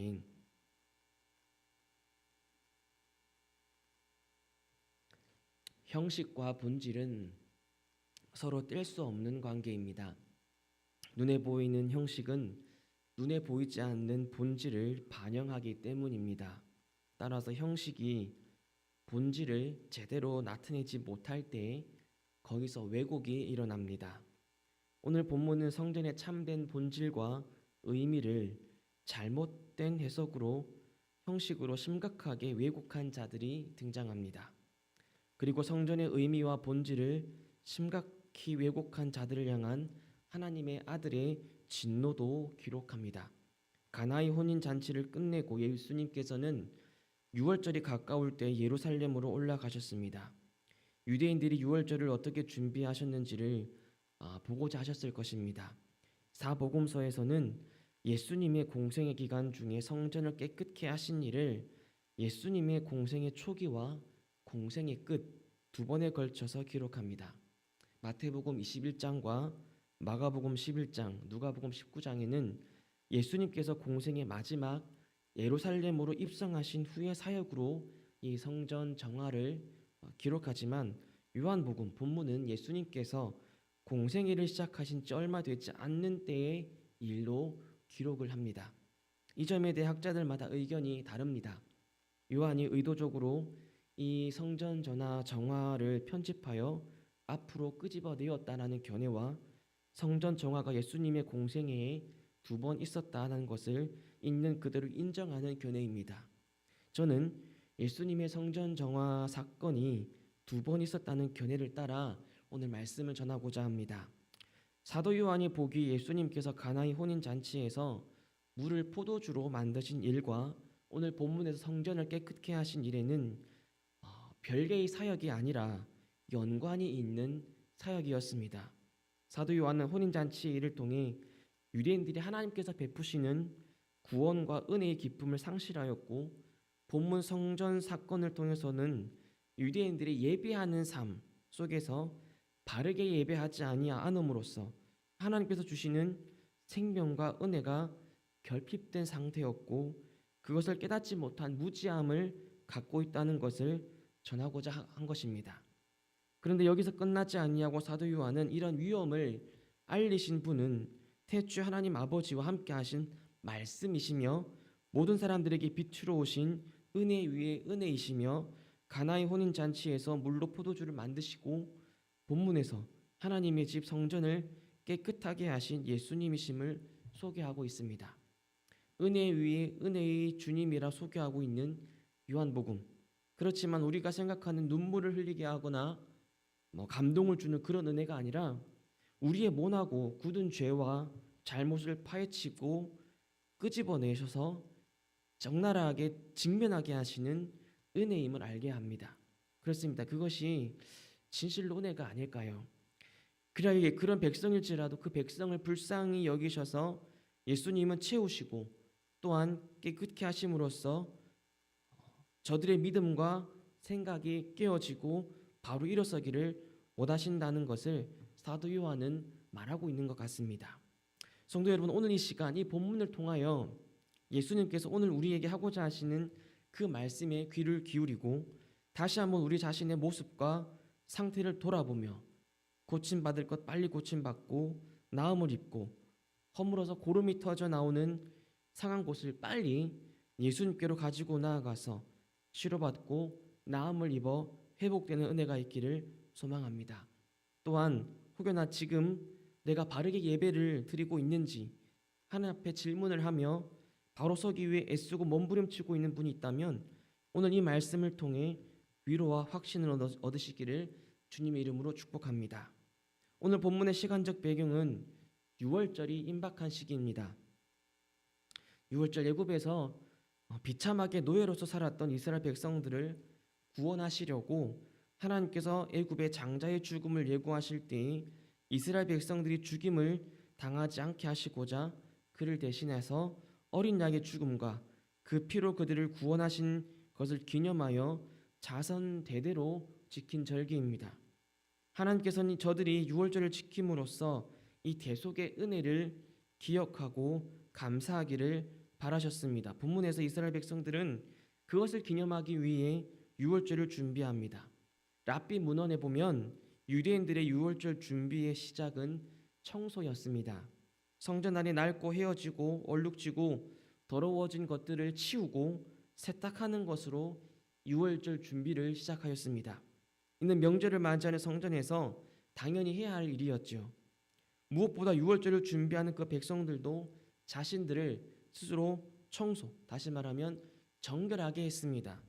아멘. 형식과 본질은 서로 뗄 수 없는 관계입니다. 눈에 보이는 형식은 눈에 보이지 않는 본질을 반영하기 때문입니다. 따라서 형식이 본질을 제대로 나타내지 못할 때 거기서 왜곡이 일어납니다. 오늘 본문은 성전의 참된 본질과 의미를 잘못된 해석으로 형식으로 심각하게 왜곡한 자들이 등장합니다. 그리고 성전의 의미와 본질을 심각히 왜곡한 자들을 향한 하나님의 아들의 진노도 기록합니다. 가나의 혼인 잔치를 끝내고 예수님께서는 유월절이 가까울 때 예루살렘으로 올라가셨습니다. 유대인들이 유월절을 어떻게 준비하셨는지를 보고자 하셨을 것입니다. 사복음서에서는 예수님의 공생의 기간 중에 성전을 깨끗게 하신 일을 예수님의 공생의 초기와 공생의 끝 두 번에 걸쳐서 기록합니다. 마태복음 21장과 마가복음 11장, 누가복음 19장에는 예수님께서 공생의 마지막 예루살렘으로 입성하신 후의 사역으로 이 성전 정화를 기록하지만 요한복음 본문은 예수님께서 공생애를 시작하신 지 얼마 되지 않는 때의 일로 기록을 합니다. 이 점에 대해 학자들마다 의견이 다릅니다. 요한이 의도적으로 이 성전 전화 정화를 편집하여 앞으로 끄집어내었다라는 견해와 성전 정화가 예수님의 공생애에 두 번 있었다는 것을 있는 그대로 인정하는 견해입니다. 저는 예수님의 성전 정화 사건이 두 번 있었다는 견해를 따라 오늘 말씀을 전하고자 합니다. 사도 요한이 보기 예수님께서 가나의 혼인 잔치에서 물을 포도주로 만드신 일과 오늘 본문에서 성전을 깨끗게 하신 일에는 별개의 사역이 아니라 연관이 있는 사역이었습니다. 사도 요한은 혼인잔치의 일을 통해 유대인들이 하나님께서 베푸시는 구원과 은혜의 기쁨을 상실하였고 본문 성전 사건을 통해서는 유대인들이 예배하는 삶 속에서 바르게 예배하지 아니함으로써 하나님께서 주시는 생명과 은혜가 결핍된 상태였고 그것을 깨닫지 못한 무지함을 갖고 있다는 것을 전하고자 한 것입니다. 그런데 여기서 끝나지 아니하고 사도 요한은 이런 위험을 알리신 분은 태초에 하나님 아버지와 함께 하신 말씀이시며 모든 사람들에게 빛으로 오신 은혜 위에 은혜이시며 가나의 혼인 잔치에서 물로 포도주를 만드시고 본문에서 하나님의 집 성전을 깨끗하게 하신 예수님이심을 소개하고 있습니다. 은혜 위에 은혜의 주님이라 소개하고 있는 요한복음. 그렇지만 우리가 생각하는 눈물을 흘리게 하거나 감동을 주는 그런 은혜가 아니라 우리의 모나고 굳은 죄와 잘못을 파헤치고 끄집어내셔서 적나라하게 직면하게 하시는 은혜임을 알게 합니다. 그렇습니다. 그것이 진실로 은혜가 아닐까요? 그러기에 그런 백성일지라도 그 백성을 불쌍히 여기셔서 예수님은 채우시고 또한 깨끗게 하심으로써 저들의 믿음과 생각이 깨어지고 바로 일어서기를 원하신다는 것을 사도 요한은 말하고 있는 것 같습니다. 성도 여러분, 오늘 이 시간 이 본문을 통하여 예수님께서 오늘 우리에게 하고자 하시는 그 말씀에 귀를 기울이고 다시 한번 우리 자신의 모습과 상태를 돌아보며 고침받을 것 빨리 고침받고 나음을 입고 허물어서 고름이 터져 나오는 상한 곳을 빨리 예수님께로 가지고 나아가서 치료받고 나음을 입어 회복되는 은혜가 있기를 소망합니다. 또한 혹여나 지금 내가 바르게 예배를 드리고 있는지 하나님 앞에 질문을 하며 바로 서기 위해 애쓰고 몸부림치고 있는 분이 있다면 오늘 이 말씀을 통해 위로와 확신을 얻으시기를 주님의 이름으로 축복합니다. 오늘 본문의 시간적 배경은 유월절이 임박한 시기입니다. 유월절 애굽에서 비참하게 노예로서 살았던 이스라엘 백성들을 구원하시려고 하나님께서 애굽의 장자의 죽음을 예고하실 때에 이스라엘 백성들이 죽임을 당하지 않게 하시고자 그를 대신해서 어린 양의 죽음과 그 피로 그들을 구원하신 것을 기념하여 자선 대대로 지킨 절기입니다. 하나님께서는 저들이 유월절을 지킴으로써 이 대속의 은혜를 기억하고 감사하기를 바라셨습니다. 본문에서 이스라엘 백성들은 그것을 기념하기 위해 유월절을 준비합니다. 랍비 문헌에 보면 유대인들의 유월절 준비의 시작은 청소였습니다. 성전 안에 낡고 헤어지고 얼룩지고 더러워진 것들을 치우고 세탁하는 것으로 유월절 준비를 시작하였습니다. 이는 명절을 맞이하는 성전에서 당연히 해야 할 일이었죠. 무엇보다 유월절을 준비하는 그 백성들도 자신들을 스스로 청소, 다시 말하면 정결하게 했습니다.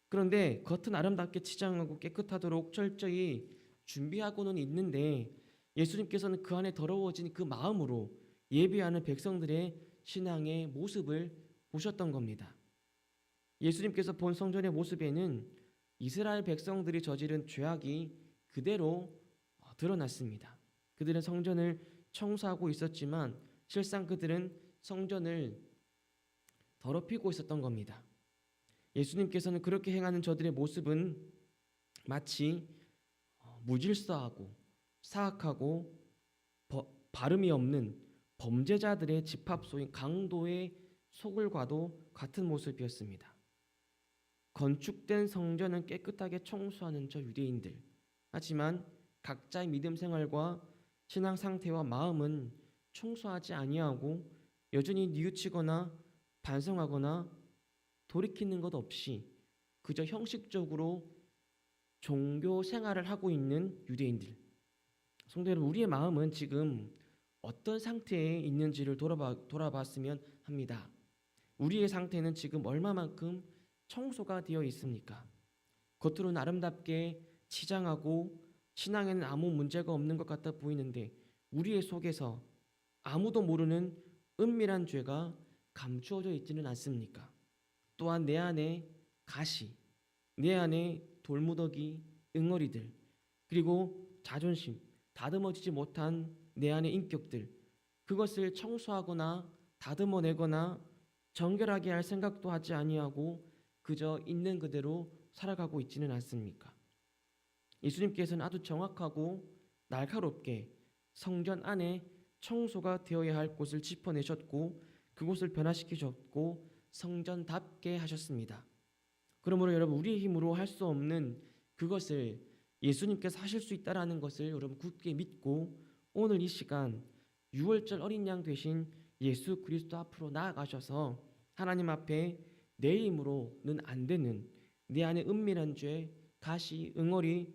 그런데 겉은 아름답게 치장하고 깨끗하도록 철저히 준비하고는 있는데 예수님께서는 그 안에 더러워진 그 마음으로 예배하는 백성들의 신앙의 모습을 보셨던 겁니다. 예수님께서 본 성전의 모습에는 이스라엘 백성들이 저지른 죄악이 그대로 드러났습니다. 그들은 성전을 청소하고 있었지만 실상 그들은 성전을 더럽히고 있었던 겁니다. 예수님께서는 그렇게 행하는 저들의 모습은 마치 무질서하고 사악하고 발음이 없는 범죄자들의 집합소인 강도의 소굴과도 같은 모습이었습니다. 건축된 성전은 깨끗하게 청소하는 저 유대인들, 하지만 각자의 믿음 생활과 신앙 상태와 마음은 청소하지 아니하고 여전히 뉘우치거나 반성하거나 돌이키는 것 없이 그저 형식적으로 종교 생활을 하고 있는 유대인들. 성도 여러분, 우리의 마음은 지금 어떤 상태에 있는지를 돌아봤으면 합니다. 우리의 상태는 지금 얼마만큼 청소가 되어 있습니까? 겉으로는 아름답게 치장하고 신앙에는 아무 문제가 없는 것 같아 보이는데 우리의 속에서 아무도 모르는 은밀한 죄가 감추어져 있지는 않습니까? 또한 내 안에 가시, 내 안에 돌무더기, 응어리들, 그리고 자존심, 다듬어지지 못한 내 안의 인격들, 그것을 청소하거나 다듬어내거나 정결하게 할 생각도 하지 아니하고 그저 있는 그대로 살아가고 있지는 않습니까? 예수님께서는 아주 정확하고 날카롭게 성전 안에 청소가 되어야 할 곳을 짚어내셨고 그곳을 변화시키셨고 성전답게 하셨습니다. 그러므로 여러분, 우리의 힘으로 할 수 없는 그것을 예수님께서 하실 수 있다라는 것을 여러분 굳게 믿고 오늘 이 시간 유월절 어린 양 되신 예수 그리스도 앞으로 나아가셔서 하나님 앞에 내 힘으로는 안 되는 내 안에 은밀한 죄, 가시, 응어리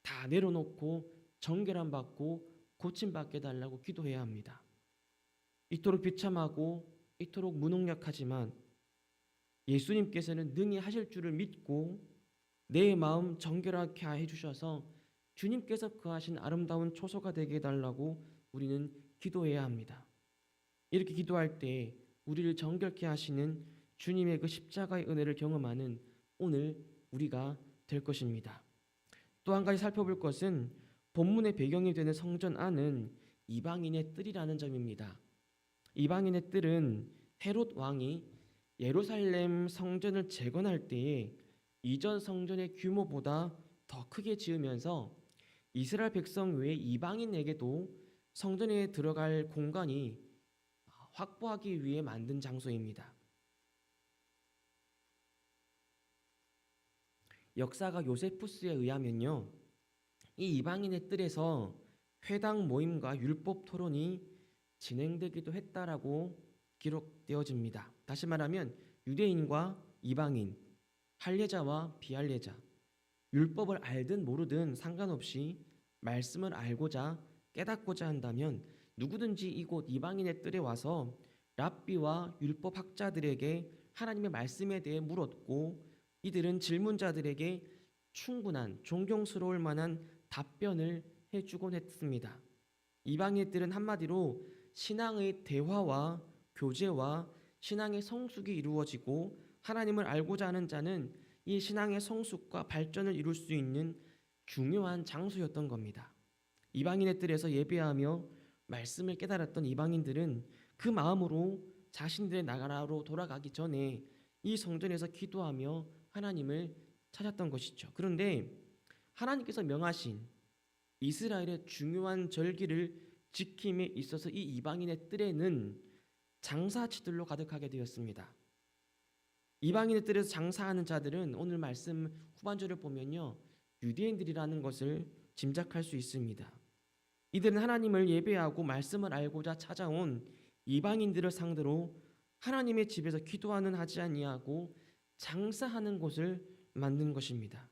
다 내려놓고 정결함 받고 고침 받게 달라고 기도해야 합니다. 이토록 비참하고 이토록 무능력하지만 예수님께서는 능히 하실 줄을 믿고 내 마음 정결하게 해주셔서 주님께서 그하신 아름다운 초소가 되게 해달라고 우리는 기도해야 합니다. 이렇게 기도할 때 우리를 정결케 하시는 주님의 그 십자가의 은혜를 경험하는 오늘 우리가 될 것입니다. 또 한 가지 살펴볼 것은 본문의 배경이 되는 성전 안은 이방인의 뜰이라는 점입니다. 이방인의 뜰은 헤롯 왕이 예루살렘 성전을 재건할 때에 이전 성전의 규모보다 더 크게 지으면서 이스라엘 백성 외에 이방인에게도 성전에 들어갈 공간이 확보하기 위해 만든 장소입니다. 역사가 요세푸스에 의하면요, 이 이방인의 뜰에서 회당 모임과 율법 토론이 진행되기도 했다라고 기록되어집니다. 다시 말하면 유대인과 이방인, 할례자와 비할례자, 율법을 알든 모르든 상관없이 말씀을 알고자 깨닫고자 한다면 누구든지 이곳 이방인의 뜰에 와서 랍비와 율법 학자들에게 하나님의 말씀에 대해 물었고 이들은 질문자들에게 충분한 존경스러울 만한 답변을 해주곤 했습니다. 이방인들은 한마디로 신앙의 대화와 교제와 신앙의 성숙이 이루어지고 하나님을 알고자 하는 자는 이 신앙의 성숙과 발전을 이룰 수 있는 중요한 장소였던 겁니다. 이방인의 뜰에서 예배하며 말씀을 깨달았던 이방인들은 그 마음으로 자신들의 나라로 돌아가기 전에 이 성전에서 기도하며 하나님을 찾았던 것이죠. 그런데 하나님께서 명하신 이스라엘의 중요한 절기를 지킴에 있어서 이 이방인의 뜰에는 장사치들로 가득하게 되었습니다. 이방인의 뜰에서 장사하는 자들은 오늘 말씀 후반절을 보면요, 유대인들이라는 것을 짐작할 수 있습니다. 이들은 하나님을 예배하고 말씀을 알고자 찾아온 이방인들을 상대로 하나님의 집에서 기도하는 하지 아니하고 장사하는 곳을 만든 것입니다.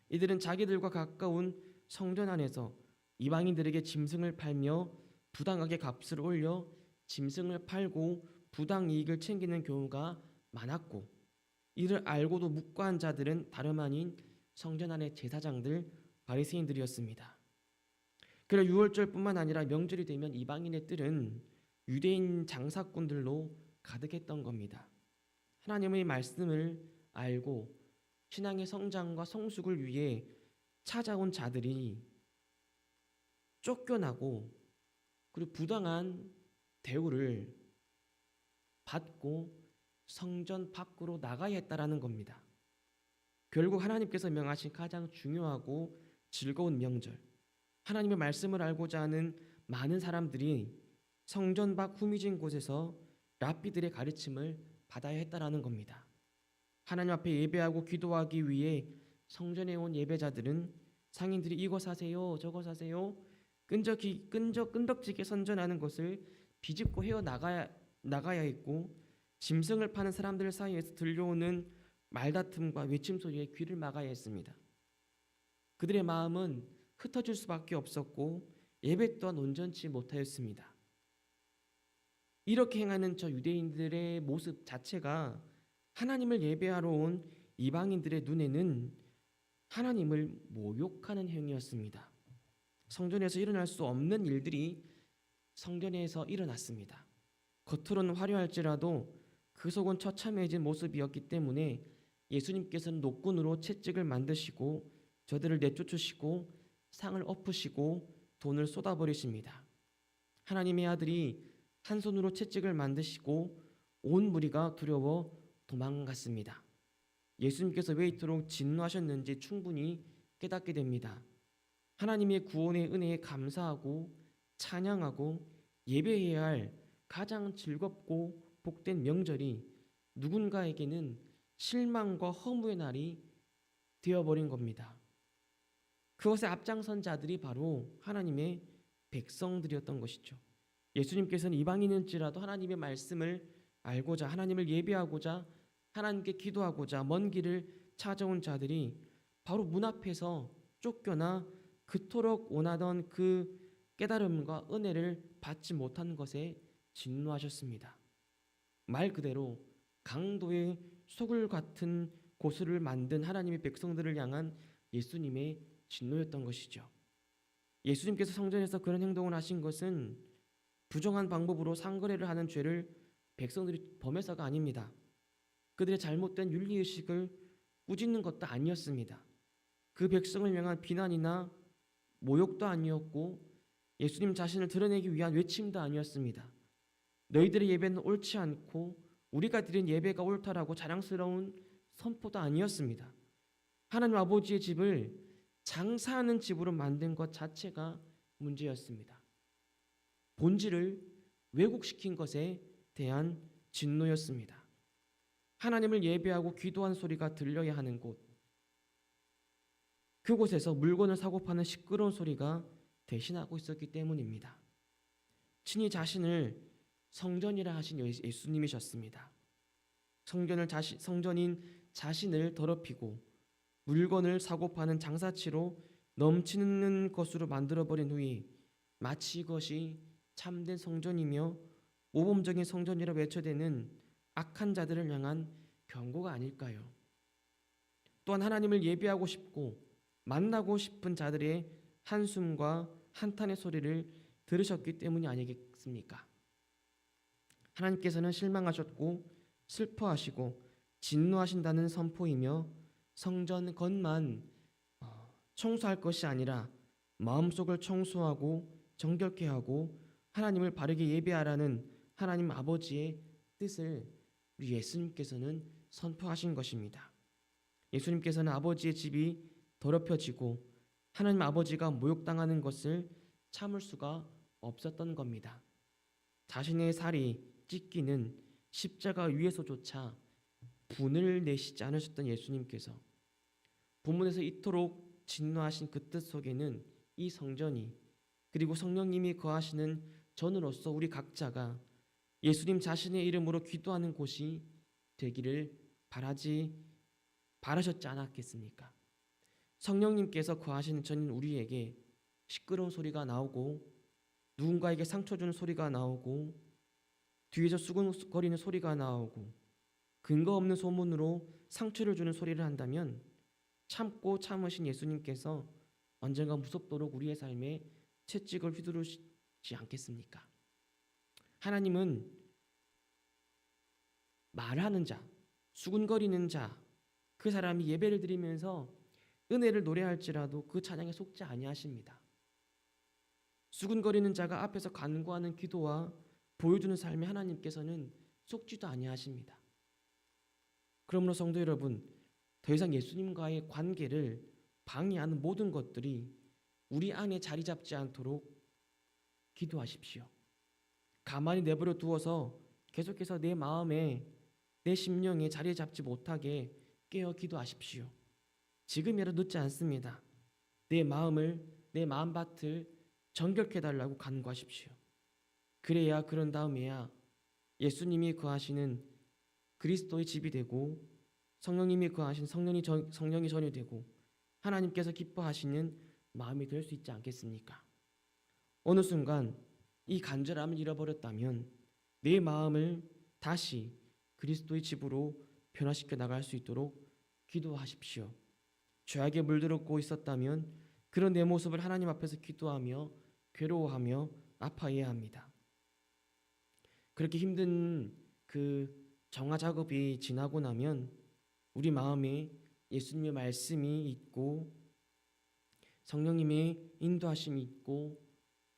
이들은 자기들과 가까운 성전 안에서 이방인들에게 짐승을 팔며 부당하게 값을 올려 짐승을 팔고 부당 이익을 챙기는 경우가 많았고, 이를 알고도 묵과한 자들은 다름 아닌 성전 안의 제사장들, 바리새인들이었습니다. 그러나 유월절뿐만 아니라 명절이 되면 이방인의 뜰은 유대인 장사꾼들로 가득했던 겁니다. 하나님의 말씀을 알고 신앙의 성장과 성숙을 위해 찾아온 자들이 쫓겨나고 그리고 부당한 대우를 받고 성전 밖으로 나가야 했다라는 겁니다. 결국 하나님께서 명하신 가장 중요하고 즐거운 명절, 하나님의 말씀을 알고자 하는 많은 사람들이 성전 밖 후미진 곳에서 랍비들의 가르침을 받아야 했다라는 겁니다. 하나님 앞에 예배하고 기도하기 위해 성전에 온 예배자들은 상인들이 이거 사세요, 저거 사세요, 끈적지게 선전하는 것을 비집고 헤어 나가야 했고, 짐승을 파는 사람들 사이에서 들려오는 말다툼과 외침 소리에 귀를 막아야 했습니다. 그들의 마음은 흩어질 수밖에 없었고 예배 또한 온전치 못하였습니다. 이렇게 행하는 저 유대인들의 모습 자체가 하나님을 예배하러 온 이방인들의 눈에는 하나님을 모욕하는 행위였습니다. 성전에서 일어날 수 없는 일들이 성전에서 일어났습니다. 겉으로는 화려할지라도 그 속은 처참해진 모습이었기 때문에 예수님께서는 노끈으로 채찍을 만드시고 저들을 내쫓으시고 상을 엎으시고 돈을 쏟아버리십니다. 하나님의 아들이 한 손으로 채찍을 만드시고 온 무리가 두려워 도망갔습니다. 예수님께서 왜 이토록 진노하셨는지 충분히 깨닫게 됩니다. 하나님의 구원의 은혜에 감사하고 찬양하고 예배해야 할 가장 즐겁고 복된 명절이 누군가에게는 실망과 허무의 날이 되어버린 겁니다. 그것에 앞장선 자들이 바로 하나님의 백성들이었던 것이죠. 예수님께서는 이방인일지라도 하나님의 말씀을 알고자, 하나님을 예배하고자, 하나님께 기도하고자 먼 길을 찾아온 자들이 바로 문 앞에서 쫓겨나 그토록 원하던 그 깨달음과 은혜를 받지 못한 것에 진노하셨습니다. 말 그대로 강도의 소굴 같은 고수를 만든 하나님의 백성들을 향한 예수님의 진노였던 것이죠. 예수님께서 성전에서 그런 행동을 하신 것은 부정한 방법으로 상거래를 하는 죄를 백성들이 범해서가 아닙니다. 그들의 잘못된 윤리의식을 꾸짖는 것도 아니었습니다. 그 백성을 향한 비난이나 모욕도 아니었고 예수님 자신을 드러내기 위한 외침도 아니었습니다. 너희들의 예배는 옳지 않고 우리가 드린 예배가 옳다라고 자랑스러운 선포도 아니었습니다. 하나님 아버지의 집을 장사하는 집으로 만든 것 자체가 문제였습니다. 본질을 왜곡시킨 것에 대한 진노였습니다. 하나님을 예배하고 기도한 소리가 들려야 하는 곳, 그곳에서 물건을 사고 파는 시끄러운 소리가 대신하고 있었기 때문입니다. 친히 자신을 성전이라 하신 예수님이셨습니다. 성전인 자신을 더럽히고 물건을 사고 파는 장사치로 넘치는 것으로 만들어버린 후에 마치 이것이 참된 성전이며 모범적인 성전이라 외쳐대는 악한 자들을 향한 경고가 아닐까요? 또한 하나님을 예배하고 싶고 만나고 싶은 자들의 한숨과 한탄의 소리를 들으셨기 때문이 아니겠습니까? 하나님께서는 실망하셨고 슬퍼하시고 진노하신다는 선포이며 성전 건만 청소할 것이 아니라 마음속을 청소하고 정결케 하고 하나님을 바르게 예배하라는 하나님 아버지의 뜻을 우리 예수님께서는 선포하신 것입니다. 예수님께서는 아버지의 집이 더럽혀지고 하나님 아버지가 모욕당하는 것을 참을 수가 없었던 겁니다. 자신의 살이 찢기는 십자가 위에서조차 분을 내시지 않으셨던 예수님께서 본문에서 이토록 진노하신 그 뜻 속에는 이 성전이, 그리고 성령님이 거하시는 전으로서 우리 각자가 예수님 자신의 이름으로 기도하는 곳이 되기를 바라셨지 않았겠습니까? 성령님께서 거하시는 전인 우리에게 시끄러운 소리가 나오고, 누군가에게 상처 주는 소리가 나오고, 뒤에서 수근거리는 소리가 나오고, 근거 없는 소문으로 상처를 주는 소리를 한다면 참고 참으신 예수님께서 언젠가 무섭도록 우리의 삶에 채찍을 휘두르시지 않겠습니까? 하나님은 말하는 자, 수군거리는 자, 그 사람이 예배를 드리면서 은혜를 노래할지라도 그 찬양에 속지 아니하십니다. 수군거리는 자가 앞에서 간구하는 기도와 보여주는 삶에 하나님께서는 속지도 아니하십니다. 그러므로 성도 여러분, 더 이상 예수님과의 관계를 방해하는 모든 것들이 우리 안에 자리 잡지 않도록 기도하십시오. 가만히 내버려 두어서 계속해서 내 마음에, 내 심령에 자리 잡지 못하게 깨어 기도하십시오. 지금이라도 늦지 않습니다. 내 마음밭을 정결케 달라고 간구하십시오. 그래야, 그런 다음에야 예수님이 거하시는 그리스도의 집이 되고, 성령님이 거하신 성령이 전이 되고, 하나님께서 기뻐하시는 마음이 될 수 있지 않겠습니까? 어느 순간 이 간절함을 잃어버렸다면 내 마음을 다시 그리스도의 집으로 변화시켜 나갈 수 있도록 기도하십시오. 죄악에 물들었고 있었다면 그런 내 모습을 하나님 앞에서 기도하며 괴로워하며 아파해야 합니다. 그렇게 힘든 그 정화 작업이 지나고 나면 우리 마음에 예수님의 말씀이 있고, 성령님의 인도하심이 있고,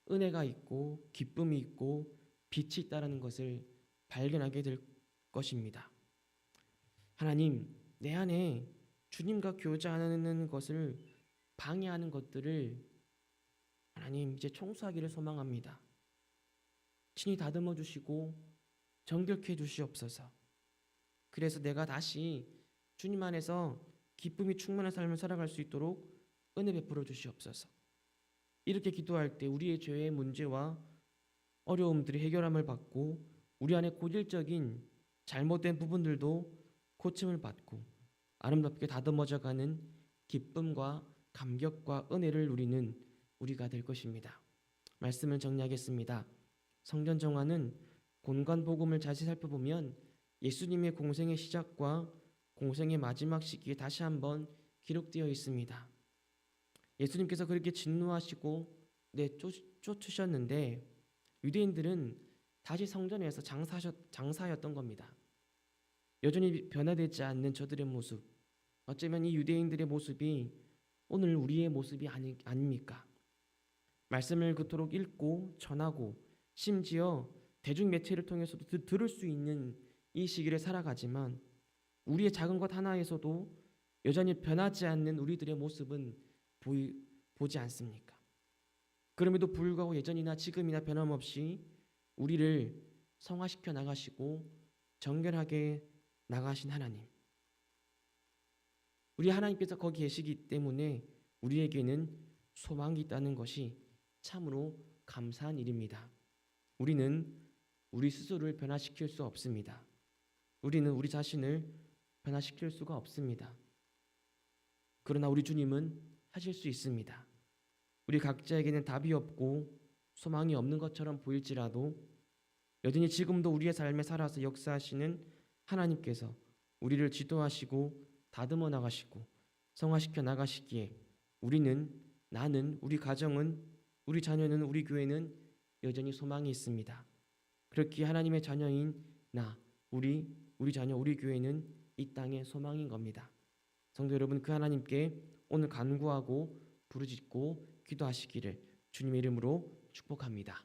은혜가 있고, 기쁨이 있고, 빛이 있다는 것을 발견하게 될 것입니다. 하나님, 내 안에 주님과 교제하는 것을 방해하는 것들을 하나님 이제 청소하기를 소망합니다. 친히 다듬어 주시고 정결케 해 주시옵소서. 그래서 내가 다시 주님 안에서 기쁨이 충만한 삶을 살아갈 수 있도록 은혜 베풀어 주시옵소서. 이렇게 기도할 때 우리의 죄의 문제와 어려움들이 해결함을 받고, 우리 안에 고질적인 잘못된 부분들도 고침을 받고 아름답게 다듬어져가는 기쁨과 감격과 은혜를 누리는 우리가 될 것입니다. 말씀을 정리하겠습니다. 성전 정화는 본관 복음을 자세히 살펴보면 예수님의 공생의 시작과 공생의 마지막 시기에 다시 한번 기록되어 있습니다. 예수님께서 그렇게 진노하시고 쫓으셨는데 유대인들은 다시 성전에서 장사하였던 겁니다. 여전히 변화되지 않는 저들의 모습, 어쩌면 이 유대인들의 모습이 오늘 우리의 모습이 아닙니까? 말씀을 그토록 읽고 전하고 심지어 대중매체를 통해서도 들을 수 있는 이 시기를 살아가지만 우리의 작은 것 하나에서도 여전히 변하지 않는 우리들의 모습은 보지 않습니까? 그럼에도 불구하고 여전히나 지금이나 변함없이 우리를 성화시켜 나가시고 정결하게 나가신 하나님, 우리 하나님께서 거기 계시기 때문에 우리에게는 소망이 있다는 것이 참으로 감사한 일입니다. 우리는 우리 스스로를 변화시킬 수 없습니다. 우리는 우리 자신을 변화시킬 수가 없습니다. 그러나 우리 주님은 하실 수 있습니다. 우리 각자에게는 답이 없고 소망이 없는 것처럼 보일지라도 여전히 지금도 우리의 삶에 살아서 역사하시는 하나님께서 우리를 지도하시고 다듬어 나가시고 성화시켜 나가시기에 나는, 우리 가정은, 우리 자녀는, 우리 교회는 여전히 소망이 있습니다. 그렇기에 하나님의 자녀인 우리 자녀, 우리 교회는 이 땅의 소망인 겁니다. 성도 여러분, 그 하나님께 오늘 간구하고 부르짖고 기도하시기를 주님의 이름으로 축복합니다.